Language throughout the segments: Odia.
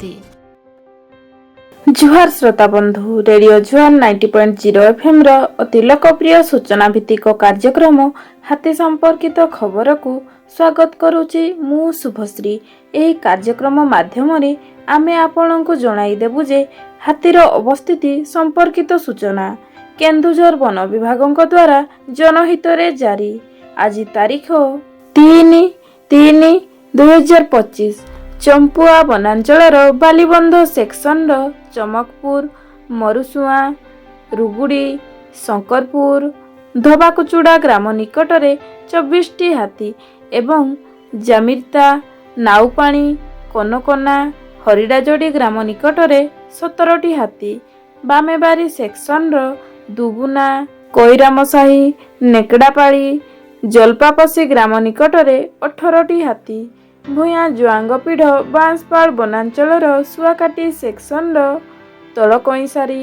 ହାତୀ। ଜୁହାର ଶ୍ରୋତା ବନ୍ଧୁ, ରେଡିଓ ଜୁହାର 90.0 FM ର ଅତି ଲୋକପ୍ରିୟ ସୂଚନା ଭିତ୍ତିକ କାର୍ଯ୍ୟକ୍ରମ ହାତୀ ସମ୍ପର୍କିତ ଖବରକୁ ସ୍ୱାଗତ କରୁଛି ମୁଁ ଶୁଭଶ୍ରୀ। ଏହି କାର୍ଯ୍ୟକ୍ରମ ମାଧ୍ୟମରେ ଆମେ ଆପଣଙ୍କୁ ଜଣାଇଦେବୁ ଯେ ହାତୀର ଅବସ୍ଥିତି ସମ୍ପର୍କିତ ସୂଚନା କେନ୍ଦୁଝର ବନ ବିଭାଗଙ୍କ ଦ୍ୱାରା ଜନହିତରେ ଜାରି। ଆଜି ତାରିଖ 3/3/2025। ଚମ୍ପୁଆ ବନାଞ୍ଚଳର ବାଲିବନ୍ଧ ସେକ୍ସନର ଚମକପୁର, ମରୁସୁଆଁ, ରୁଗୁଡ଼ି, ଶଙ୍କରପୁର, ଧୋବାକୁଚୁଡ଼ା ଗ୍ରାମ ନିକଟରେ 24ଟି ହାତୀ ଏବଂ ଜାମିର୍ତା, ନାଉପାଣି, କନକନା, ହରିଡ଼ାଯୋଡ଼ି ଗ୍ରାମ ନିକଟରେ 17ଟି ହାତୀ, ବାମେବାରୀ ସେକ୍ସନର ଦୁବୁନା, କଇରାମସାହି, ନେକଡ଼ାପାଳି, ଜଲପାପସି ଗ୍ରାମ ନିକଟରେ 18ଟି ହାତୀ, ଭୂୟାଁ ଜୁଆଙ୍ଗପିଢ଼ ବାଁଶପାଳ ବନାଞ୍ଚଳର ଶୁଆକାଟି ସେକ୍ସନର ତଳକଇଁସାରି,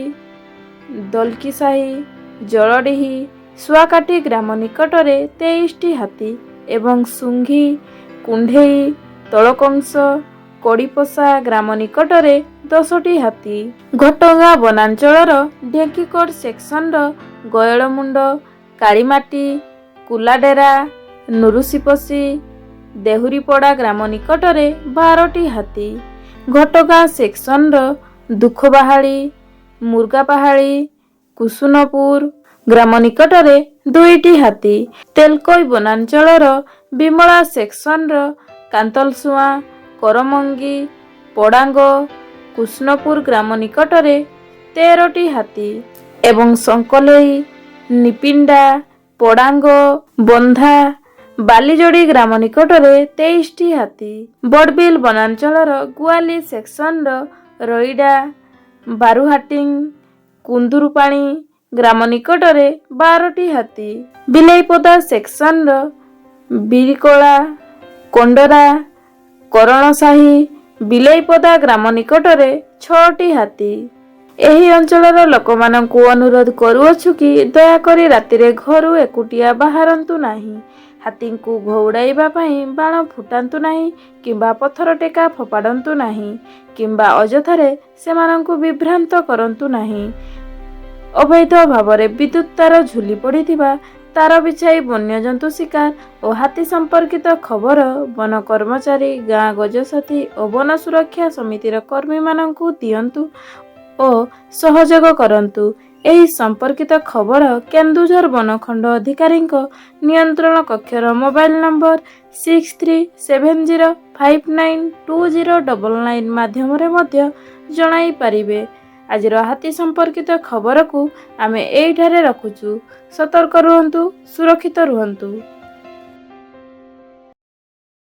ଦଲକିସାହି, ଜଳଡିହି, ଶୁଆକାଟି ଗ୍ରାମ ନିକଟରେ 23ଟି ହାତୀ ଏବଂ ସୁଙ୍ଘି, କୁଣ୍ଢେଇ, ତଳକଂସ, କଡ଼ିପୋଷା ଗ୍ରାମ ନିକଟରେ 10ଟି ହାତୀ। ଘଟଗାଁ ବନାଞ୍ଚଳର ଢେଙ୍କିକୋଟ ସେକ୍ସନର ଗୟଳମୁଣ୍ଡ, କାଳିମାଟି, କୁଲାଡେରା, ନୁରୁସିପସି, ଦେହୁରୀପଡ଼ା ଗ୍ରାମ ନିକଟରେ 12ଟି ହାତୀ। ଘଟଗାଁ ସେକ୍ସନର ଦୁଃଖବାହାଳି, ମୁର୍ଗାପାହାଳି, କୁସୁନପୁର ଗ୍ରାମ ନିକଟରେ 2ଟି ହାତୀ। ତେଲକୋଇ ବନାଞ୍ଚଳର ବିମଳା ସେକ୍ସନର କାନ୍ତଲସୁଆଁ, କରମଙ୍ଗି, ପଡ଼ାଙ୍ଗ, କୃଷ୍ଣପୁର ଗ୍ରାମ ନିକଟରେ 13ଟି ହାତୀ ଏବଂ ଶଙ୍କଲେଇ, ନିପିଣ୍ଡା, ପଡ଼ାଙ୍ଗ, ବନ୍ଧା, ବାଲିଯୋଡ଼ି ଗ୍ରାମ ନିକଟରେ 23ଟି ହାତୀ। ବଡ଼ବିଲ ବନାଞ୍ଚଳର ଗୁଆଲି ସେକ୍ସନର ରଇଡ଼ା, ବାରୁହାଟିଂ, କୁନ୍ଦୁରୁପାଣି ଗ୍ରାମ ନିକଟରେ 12ଟି ହାତୀ। ବିଲେଇପଦା ସେକ୍ସନର ବିରିକୋଳା, କଣ୍ଡରା, କରଣସାହି, ବିଲେଇପଦା ଗ୍ରାମ ନିକଟରେ 6ଟି ହାତୀ। ଏହି ଅଞ୍ଚଳର ଲୋକମାନଙ୍କୁ ଅନୁରୋଧ କରୁଅଛୁ କି ଦୟାକରି ରାତିରେ ଘରୁ ଏକୁଟିଆ ବାହାରନ୍ତୁ ନାହିଁ। ହାତୀଙ୍କୁ ଘଉଡ଼ାଇବା ପାଇଁ ବାଣ ଫୁଟାନ୍ତୁ ନାହିଁ କିମ୍ବା ପଥର ଟେକା ଫୋପାଡ଼ନ୍ତୁ ନାହିଁ କିମ୍ବା ଅଯଥାରେ ସେମାନଙ୍କୁ ବିଭ୍ରାନ୍ତ କରନ୍ତୁ ନାହିଁ। ଅବୈଧ ଭାବରେ ବିଦ୍ୟୁତ ତାର ଝୁଲି ପଡ଼ିଥିବା, ତାର ବିଛାଇ ବନ୍ୟଜନ୍ତୁ ଶିକାର ଓ ହାତୀ ସମ୍ପର୍କିତ ଖବର ବନ କର୍ମଚାରୀ, ଗାଁ ଗଜସାଥୀ ଓ ବନ ସୁରକ୍ଷା ସମିତିର କର୍ମୀମାନଙ୍କୁ ଦିଅନ୍ତୁ ଓ ସହଯୋଗ କରନ୍ତୁ। ଏହି ସମ୍ପର୍କିତ ଖବର କେନ୍ଦୁଝର ବନଖଣ୍ଡ ଅଧିକାରୀଙ୍କ ନିୟନ୍ତ୍ରଣ କକ୍ଷର ମୋବାଇଲ ନମ୍ବର 6370592099 ମାଧ୍ୟମରେ ମଧ୍ୟ ଜଣାଇ ପାରିବେ। ଆଜିର ହାତୀ ସମ୍ପର୍କିତ ଖବରକୁ ଆମେ ଏଇଠାରେ ରଖୁଛୁ। ସତର୍କ ରୁହନ୍ତୁ, ସୁରକ୍ଷିତ ରୁହନ୍ତୁ।